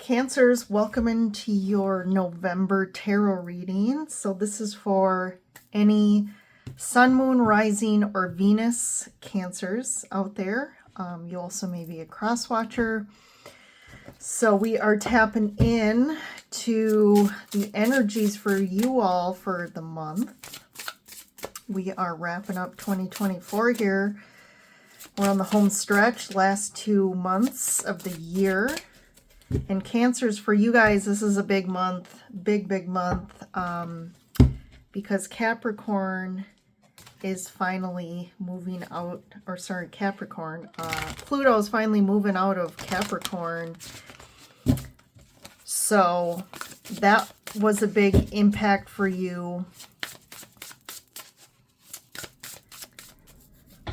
Cancers, welcome into your November tarot reading. So this is for any Sun, Moon, Rising, or Venus Cancers out there. You also may be a cross watcher. So we are tapping in to the energies for you all for the month. We are wrapping up 2024 here. We're on the home stretch, last 2 months of the year. And Cancers, for you guys, this is a big month, big month, because Capricorn is finally moving out, or sorry, Capricorn, Pluto is finally moving out of Capricorn. So that was a big impact for you.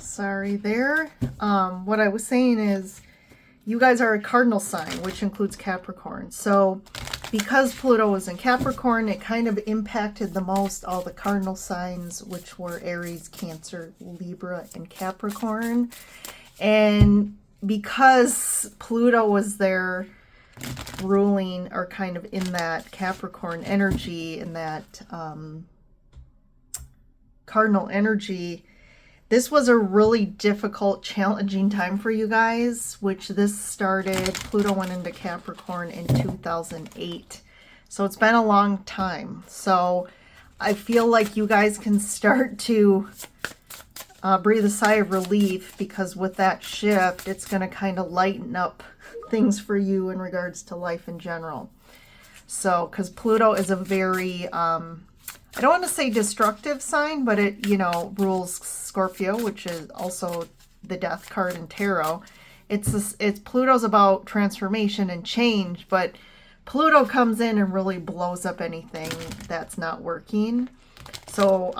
Sorry there. What I was saying is, you guys are a cardinal sign, which includes Capricorn. So because Pluto was in Capricorn, it kind of impacted the most all the cardinal signs, which were Aries, Cancer, Libra, and Capricorn. And because Pluto was there ruling, or kind of in that Capricorn energy, in that cardinal energy, this was a really difficult, challenging time for you guys, which this started, Pluto went into Capricorn in 2008. So it's been a long time. So I feel like you guys can start to breathe a sigh of relief, because with that shift, it's going to kind of lighten up things for you in regards to life in general. So, because Pluto is a very, I don't want to say destructive sign, but it, rules Scorpio, which is also the death card in tarot. It's Pluto's about transformation and change, but Pluto comes in and really blows up anything that's not working. So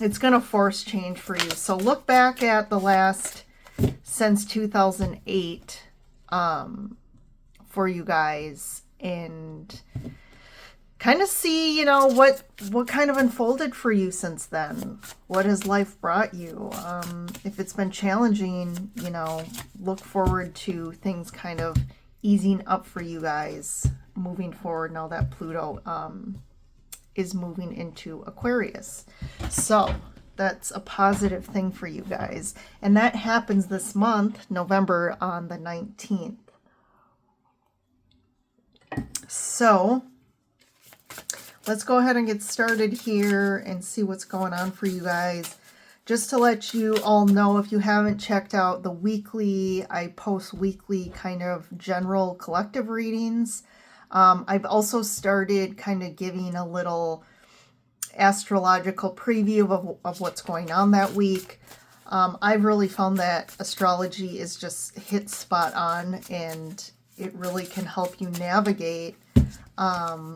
it's going to force change for you. So look back at the last, since 2008, for you guys, and kind of see, what kind of unfolded for you since then. What has life brought you? If it's been challenging, look forward to things kind of easing up for you guys moving forward now that Pluto is moving into Aquarius. So that's a positive thing for you guys. And that happens this month, November, on the 19th. So let's go ahead and get started here and see what's going on for you guys. Just to let you all know, if you haven't checked out the weekly, I post weekly kind of general collective readings. I've also started kind of giving a little astrological preview of what's going on that week. I've really found that astrology is just hit spot on, and it really can help you navigate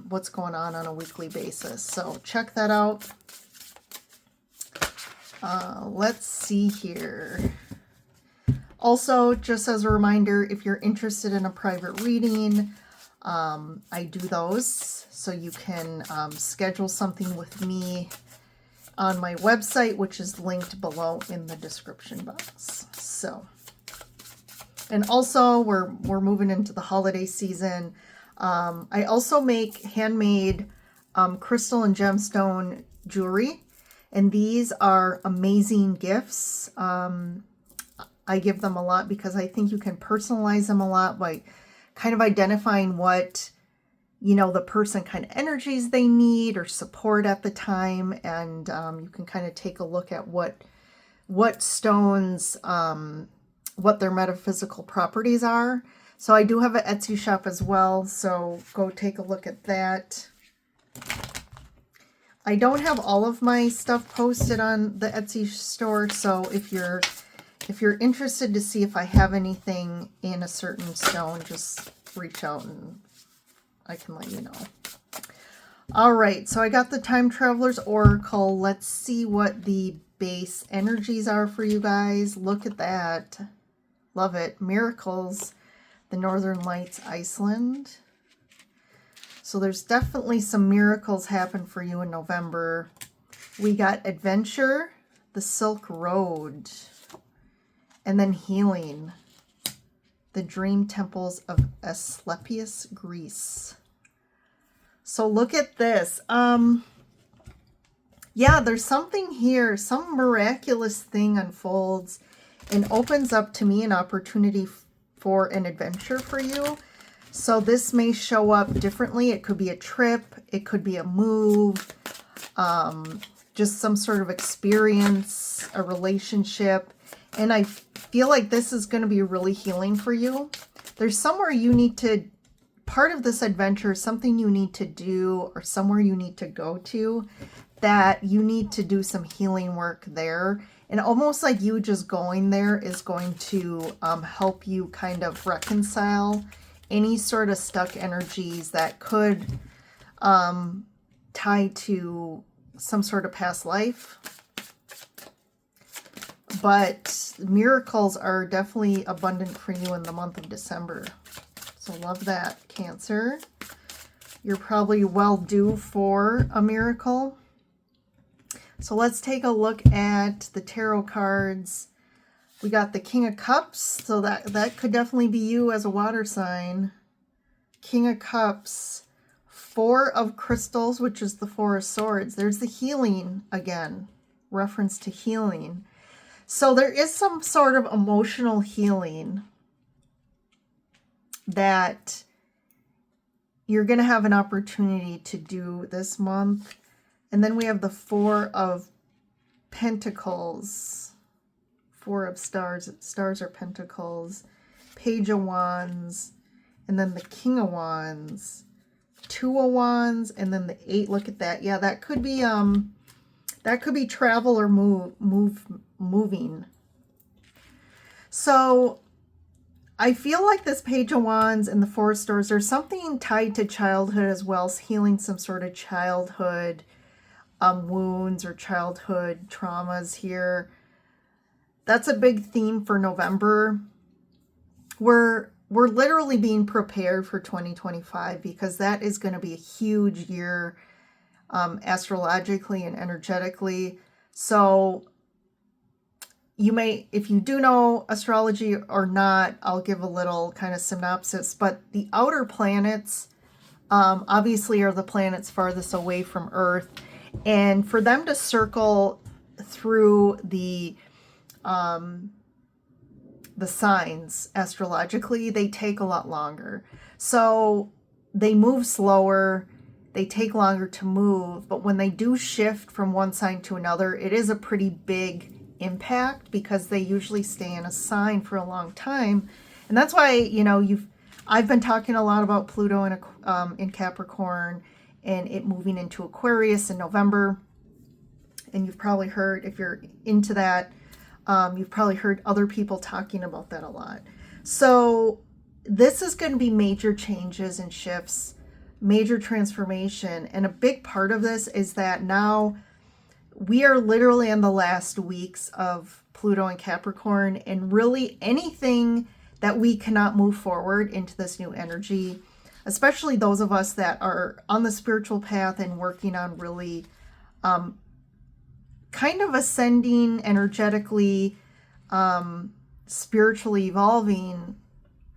what's going on a weekly basis. So check that out. Let's see here. Also, just as a reminder, if you're interested in a private reading, I do those. So you can schedule something with me on my website, which is linked below in the description box. So, and also we're moving into the holiday season. I also make handmade crystal and gemstone jewelry, and these are amazing gifts. I give them a lot because I think you can personalize them a lot by kind of identifying what, the person kind of energies they need or support at the time, and you can kind of take a look at what stones, what their metaphysical properties are. So I do have an Etsy shop as well, so go take a look at that. I don't have all of my stuff posted on the Etsy store, so if you're interested to see if I have anything in a certain stone, just reach out and I can let you know. All right, so I got the Time Traveler's Oracle. Let's see what the base energies are for you guys. Look at that. Love it. Miracles. The Northern Lights, Iceland. So there's definitely some miracles happen for you in November. We got Adventure, the Silk Road, and then Healing. The Dream Temples of Asclepius, Greece. So look at this. Yeah, there's something here. Some miraculous thing unfolds and opens up to me an opportunity for an adventure for you. So this may show up differently. It could be a trip. It could be a move. Just some sort of experience, a relationship. And I feel like this is going to be really healing for you. There's somewhere you need to, part of this adventure, something you need to do or somewhere you need to go to that you need to do some healing work there. And almost like you just going there is going to help you kind of reconcile any sort of stuck energies that could tie to some sort of past life. But miracles are definitely abundant for you in the month of December. So love that, Cancer. You're probably well due for a miracle. So let's take a look at the tarot cards. We got the King of Cups, so that could definitely be you as a water sign. King of Cups, Four of Crystals, which is the Four of Swords. There's the healing again, reference to healing. So there is some sort of emotional healing that you're going to have an opportunity to do this month. And then we have the Four of Pentacles. Four of Stars. Stars are Pentacles. Page of Wands. And then the King of Wands. Two of Wands. And then the Eight. Look at that. Yeah, that could be travel or moving. So I feel like this Page of Wands and the Four of Swords, there's something tied to childhood as well, healing some sort of childhood wounds or childhood traumas here. That's a big theme for November. We're literally being prepared for 2025 because that is going to be a huge year astrologically and energetically. So you may, if you do know astrology or not, I'll give a little kind of synopsis. But the outer planets obviously are the planets farthest away from Earth. And for them to circle through the signs astrologically, they take a lot longer. So they move slower, they take longer to move, but when they do shift from one sign to another, it is a pretty big impact because they usually stay in a sign for a long time. And that's why, you know, I've been talking a lot about Pluto in Capricorn and it moving into Aquarius in November. And you've probably heard, if you're into that, you've probably heard other people talking about that a lot. So this is going to be major changes and shifts, major transformation. And a big part of this is that now we are literally in the last weeks of Pluto and Capricorn, and really anything that we cannot move forward into this new energy, especially those of us that are on the spiritual path and working on really kind of ascending energetically, spiritually evolving,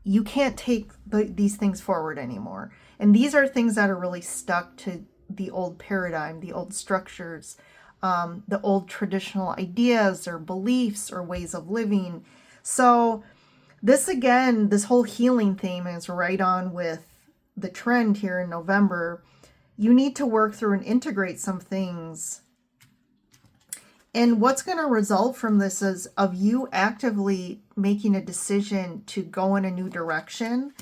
you can't take these things forward anymore. And these are things that are really stuck to the old paradigm, the old structures, the old traditional ideas or beliefs or ways of living. So this, again, this whole healing theme is right on with the trend here in November. You need to work through and integrate some things. And what's going to result from this is of you actively making a decision to go in a new direction.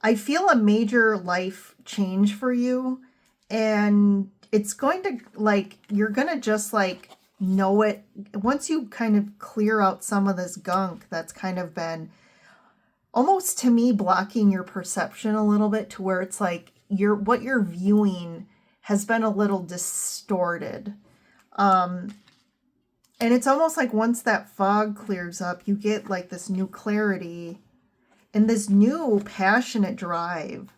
I feel a major life change for you, and it's going to, like, you're going to just like know it once you kind of clear out some of this gunk that's kind of been almost, to me, blocking your perception a little bit, to where it's like what you're viewing has been a little distorted. And it's almost like once that fog clears up, you get like this new clarity and this new passionate drive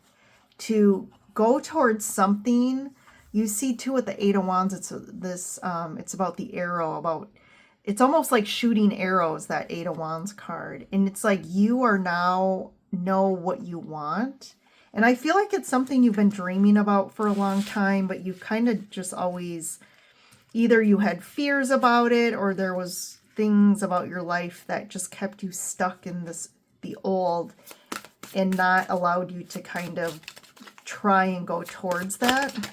to go towards something. You see too with the Eight of Wands, it's about the arrow, about it's almost like shooting arrows, that Eight of Wands card. And it's like you are now know what you want. And I feel like it's something you've been dreaming about for a long time, but you've kind of just always, either you had fears about it or there was things about your life that just kept you stuck in the old and not allowed you to kind of try and go towards that.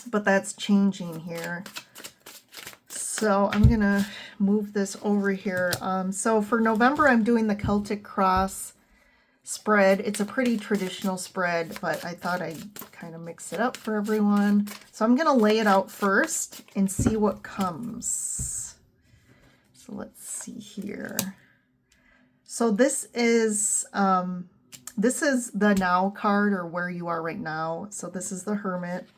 But that's changing here. So I'm going to move this over here. So for November, I'm doing the Celtic Cross spread. It's a pretty traditional spread, but I thought I'd kind of mix it up for everyone. So I'm going to lay it out first and see what comes. So let's see here. So this is the Now card, or where you are right now. So this is the Hermit.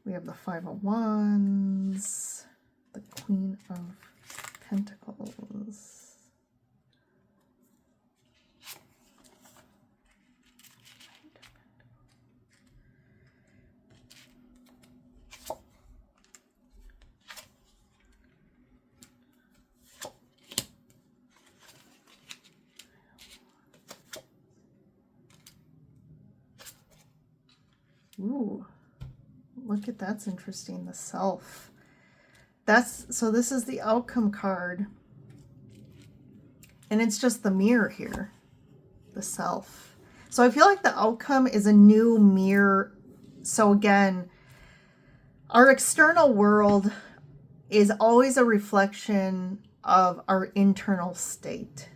We have the Five of Wands, the Queen of Pentacles. Ooh. Look at that's interesting. The Self. So this is the Outcome card. And it's just the mirror here. The Self. So I feel like the outcome is a new mirror. So again, our external world is always a reflection of our internal state.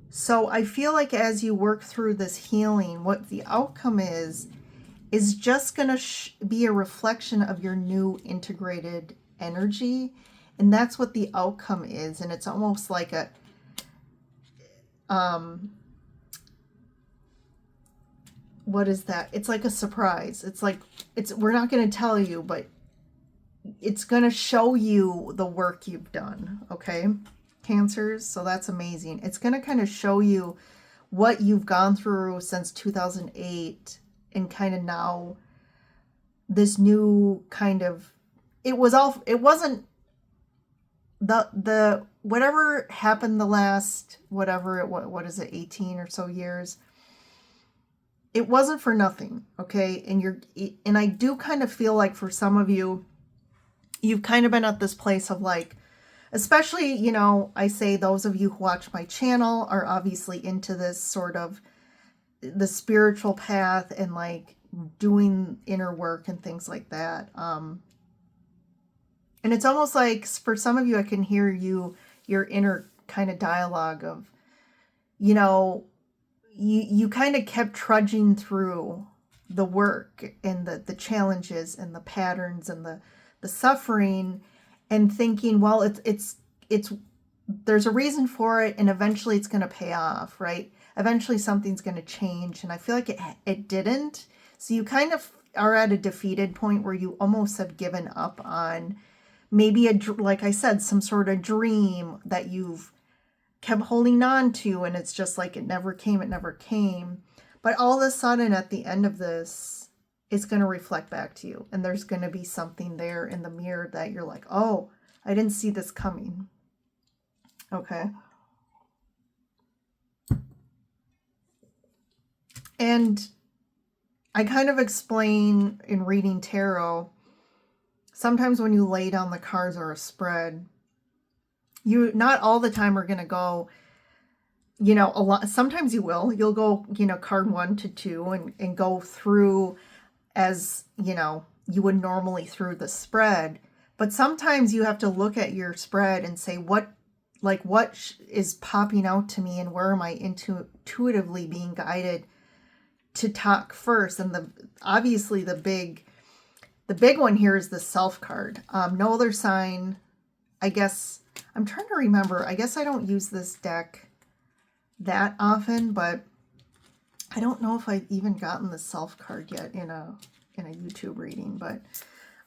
So I feel like as you work through this healing, what the outcome is just going to be a reflection of your new integrated energy. And that's what the outcome is. And it's almost like a, what is that? It's like a surprise. It's like, we're not going to tell you, but it's going to show you the work you've done. Okay. Cancers. So that's amazing. It's going to kind of show you what you've gone through since 2008. And kind of now this new kind of, it wasn't the whatever happened the last, whatever, what is it, 18 or so years, it wasn't for nothing. Okay. And I do kind of feel like for some of you, you've kind of been at this place of like, especially, you know, I say those of you who watch my channel are obviously into this sort of the spiritual path and like doing inner work and things like that. And it's almost like for some of you, I can hear your inner kind of dialogue of, you know, you kind of kept trudging through the work and the challenges and the patterns and the suffering and thinking, well, it's there's a reason for it. And eventually it's going to pay off, right? Eventually something's going to change. And I feel like it didn't. So you kind of are at a defeated point where you almost have given up on maybe, like I said, some sort of dream that you've kept holding on to. And it's just like it never came. But all of a sudden at the end of this, it's going to reflect back to you. And there's going to be something there in the mirror that you're like, oh, I didn't see this coming. Okay. And I kind of explain in reading tarot, sometimes when you lay down the cards or a spread, you not all the time are going to go, you know, a lot. Sometimes you'll go, you know, card 1 to 2 and go through as, you know, you would normally through the spread. But sometimes you have to look at your spread and say, what is popping out to me and where am I intuitively being guided to talk first. And obviously the big one here is the Self card. No other sign. I guess I'm trying to remember. I guess I don't use this deck that often, but I don't know if I've even gotten the Self card yet in a YouTube reading, but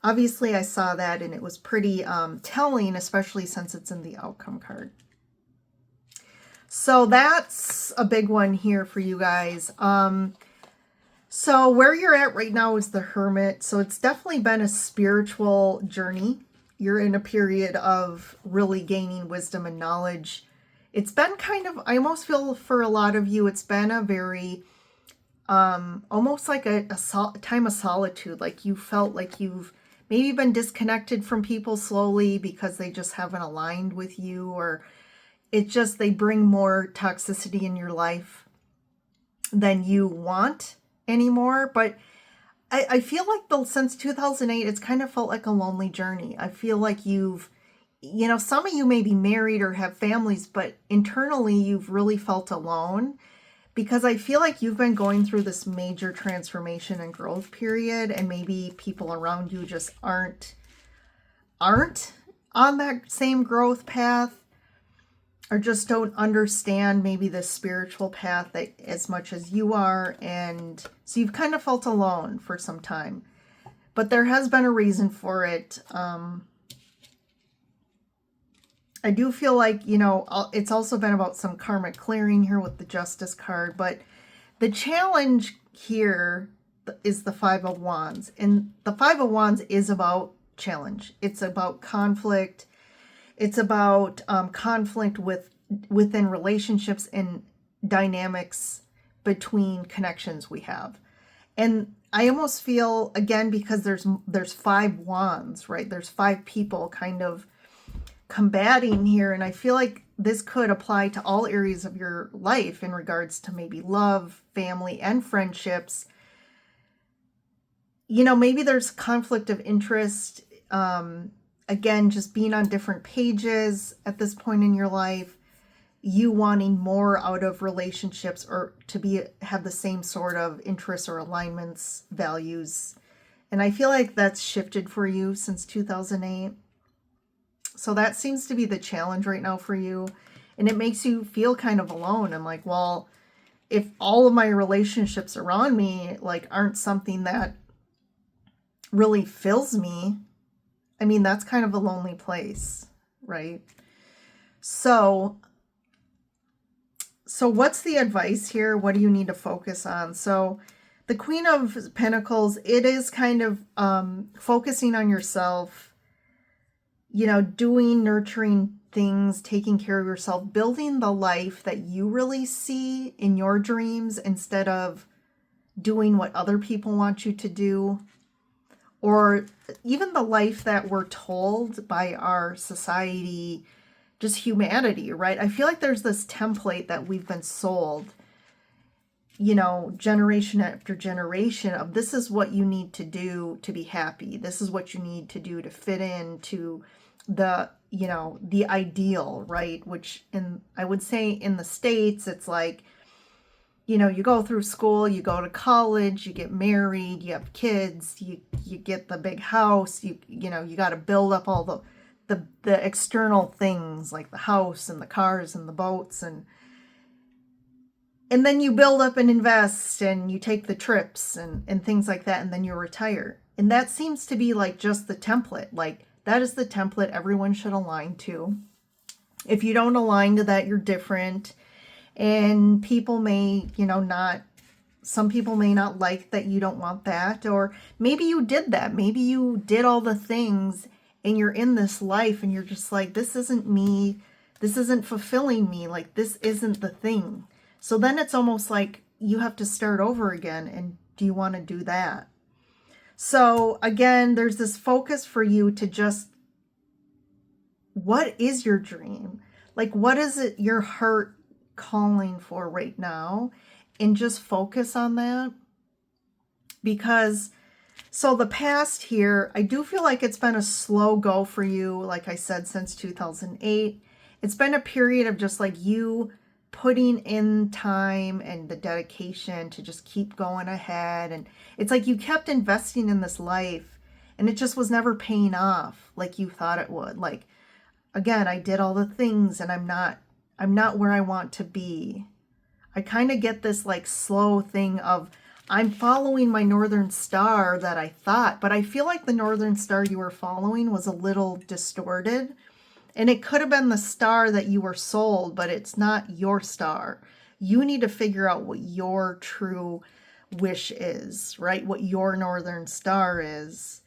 obviously I saw that and it was pretty telling, especially since it's in the Outcome card. So that's a big one here for you guys. So where you're at right now is the Hermit. So it's definitely been a spiritual journey. you're in a period of really gaining wisdom and knowledge. It's been kind of, I almost feel for a lot of you, it's been a very, almost like a time of solitude. Like you felt like you've maybe been disconnected from people slowly because they just haven't aligned with you, or it just, they bring more toxicity in your life than you want anymore. But I feel like since 2008, it's kind of felt like a lonely journey. I feel like you've, some of you may be married or have families, but internally you've really felt alone, because I feel like you've been going through this major transformation and growth period, and maybe people around you just aren't on that same growth path, or just don't understand maybe the spiritual path that, as much as you are. And so you've kind of felt alone for some time, but there has been a reason for it. I do feel like, it's also been about some karmic clearing here with the Justice card, but the challenge here is the Five of Wands, and the Five of Wands is about challenge. It's about conflict. It's about conflict within relationships and dynamics between connections we have. And I almost feel, again, because there's five wands, right? There's five people kind of combating here, and I feel like this could apply to all areas of your life in regards to maybe love, family, and friendships. Maybe there's conflict of interest. Again, just being on different pages at this point in your life, you wanting more out of relationships, or to have the same sort of interests or alignments, values. And I feel like that's shifted for you since 2008. So that seems to be the challenge right now for you. And it makes you feel kind of alone. And like, well, if all of my relationships around me like aren't something that really fills me, I mean, that's kind of a lonely place, right? So what's the advice here? What do you need to focus on? So the Queen of Pentacles, it is kind of focusing on yourself, doing nurturing things, taking care of yourself, building the life that you really see in your dreams instead of doing what other people want you to do, or even the life that we're told by our society, just humanity, right? I feel like there's this template that we've been sold, generation after generation, of this is what you need to do to be happy. This is what you need to do to fit into the, the ideal, right? Which I would say in the States, it's like, you go through school, you go to college, you get married, you have kids, you get the big house, you got to build up all the external things like the house and the cars and the boats, and then you build up and invest, and you take the trips and things like that, and then you retire. And that seems to be like just the template. Like that is the template everyone should align to. If you don't align to that, you're different. And people may, some people may not like that you don't want that, or maybe you did that. Maybe you did all the things and you're in this life and you're just like, this isn't me. This isn't fulfilling me. Like, this isn't the thing. So then it's almost like you have to start over again. And do you want to do that? So again, there's this focus for you to just, what is your dream? Like, what is it your heart calling for right now? And just focus on that. Because so the past here, I do feel like it's been a slow go for you. Like I said, since 2008, it's been a period of just like you putting in time and the dedication to just keep going ahead. And it's like you kept investing in this life and it just was never paying off like you thought it would. Like, again, I did all the things and I'm not where I want to be. I kind of get this like slow thing of, I'm following my Northern Star that I thought, but I feel like the Northern Star you were following was a little distorted, and it could have been the star that you were sold, but it's not your star. You need to figure out what your true wish is, right? What your Northern Star is.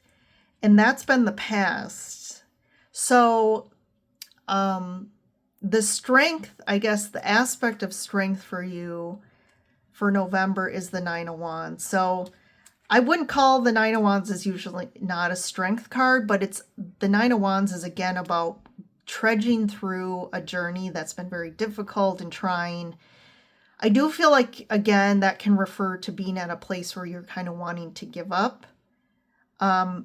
And that's been the past. So, the strength, I guess the aspect of strength for you for November is the Nine of Wands. So I wouldn't call the Nine of Wands is usually not a strength card, but it's the Nine of Wands is again about trudging through a journey that's been very difficult and trying. I do feel like, again, that can refer to being at a place where you're kind of wanting to give up.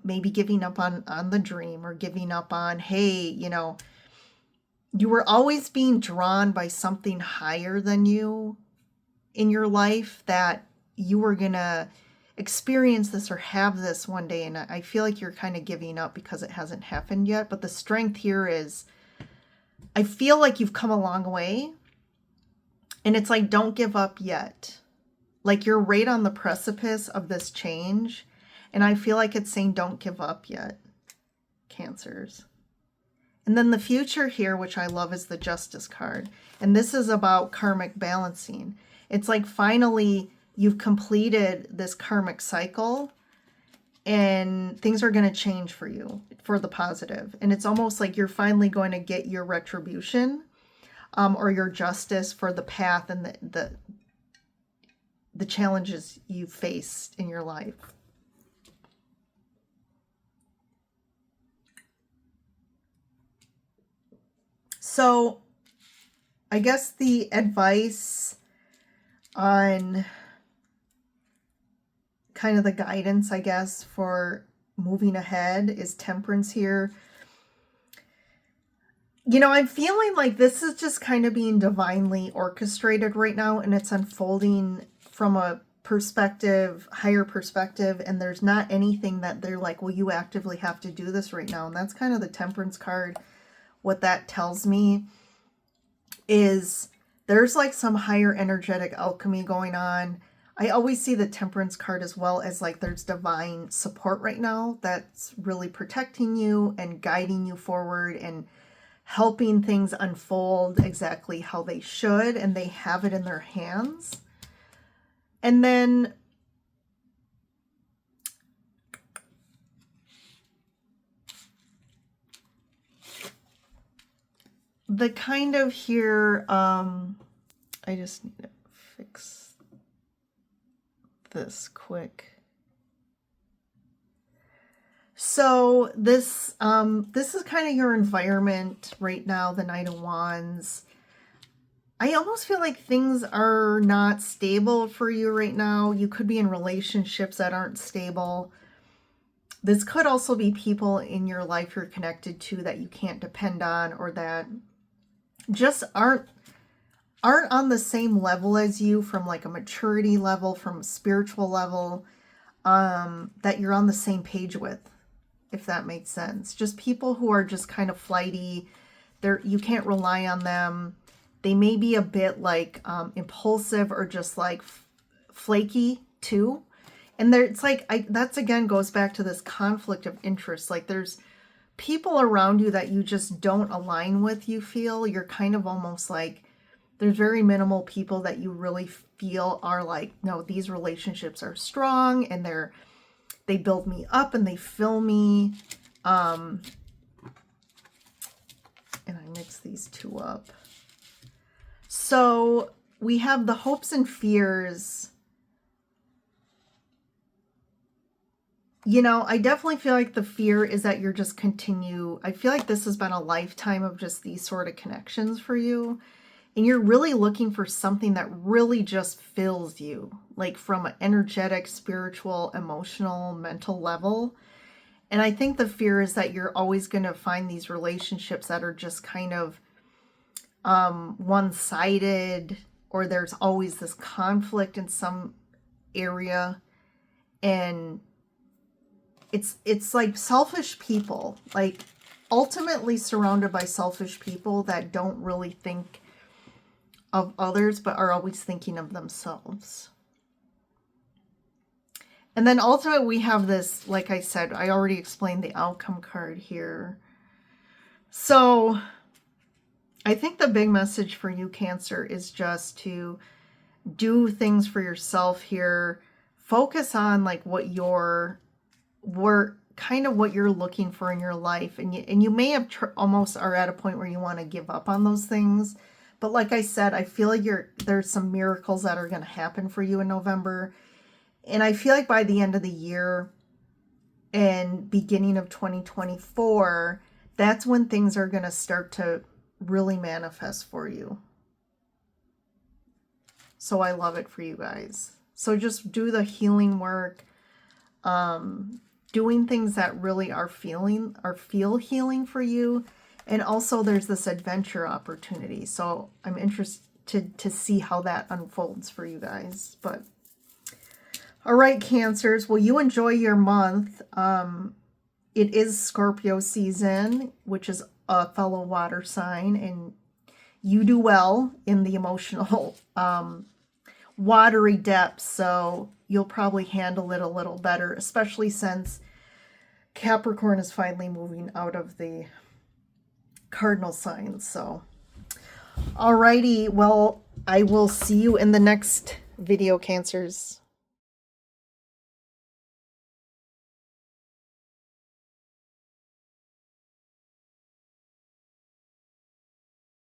Maybe giving up on the dream, or giving up on, hey, you know, you were always being drawn by something higher than you in your life, that you were going to experience this or have this one day. And I feel like you're kind of giving up because it hasn't happened yet. But the strength here is, I feel like you've come a long way. And it's like, don't give up yet. Like you're right on the precipice of this change. And I feel like it's saying, don't give up yet, Cancers. And then the future here, which I love, is the Justice card. And this is about karmic balancing. It's like finally you've completed this karmic cycle and things are going to change for you for the positive. And it's almost like you're finally going to get your retribution, or your justice for the path and the challenges you faced in your life. So I guess the advice on kind of the guidance, I guess, for moving ahead is Temperance here. You know, I'm feeling like this is just kind of being divinely orchestrated right now, and it's unfolding from a perspective, higher perspective, and there's not anything that they're like, well, you actively have to do this right now. And that's kind of the Temperance card. What that tells me is there's like some higher energetic alchemy going on. I always see the Temperance card as well as like there's divine support right now that's really protecting you and guiding you forward and helping things unfold exactly how they should, and they have it in their hands. And then the kind of here, I just need to fix this quick. So this is kind of your environment right now, the Knight of Wands. I almost feel like things are not stable for you right now. You could be in relationships that aren't stable. This could also be people in your life you're connected to that you can't depend on, or that just aren't on the same level as you, from like a maturity level, from a spiritual level, that you're on the same page with, if that makes sense. Just people who are just kind of flighty. You can't rely on them. They may be a bit like impulsive, or just like flaky too. And it's like, that's again goes back to this conflict of interest. Like there's people around you that you just don't align with, you feel. You're kind of almost like, there's very minimal people that you really feel are like, no, these relationships are strong and they build me up and they fill me. And I mix these two up. So we have the hopes and fears. You know, I definitely feel like the fear is that you're just I feel like this has been a lifetime of just these sort of connections for you. And you're really looking for something that really just fills you, like from an energetic, spiritual, emotional, mental level. And I think the fear is that you're always going to find these relationships that are just kind of one-sided, or there's always this conflict in some area. And it's like selfish people, like ultimately surrounded by selfish people that don't really think of others, but are always thinking of themselves. And then ultimately we have this, like I said, I already explained the outcome card here. So I think the big message for you, Cancer, is just to do things for yourself here. Focus on like what kind of what you're looking for in your life. And you may have almost are at a point where you want to give up on those things. But like I said, I feel like there's some miracles that are going to happen for you in November. And I feel like by the end of the year and beginning of 2024, that's when things are going to start to really manifest for you. So I love it for you guys. So just do the healing work, doing things that really feel healing for you. And also there's this adventure opportunity. So I'm interested to see how that unfolds for you guys. But all right, Cancers. Well, you enjoy your month. It is Scorpio season, which is a fellow water sign, and you do well in the emotional watery depths, so you'll probably handle it a little better, especially since Capricorn is finally moving out of the cardinal signs. So alrighty, well, I will see you in the next video, Cancers.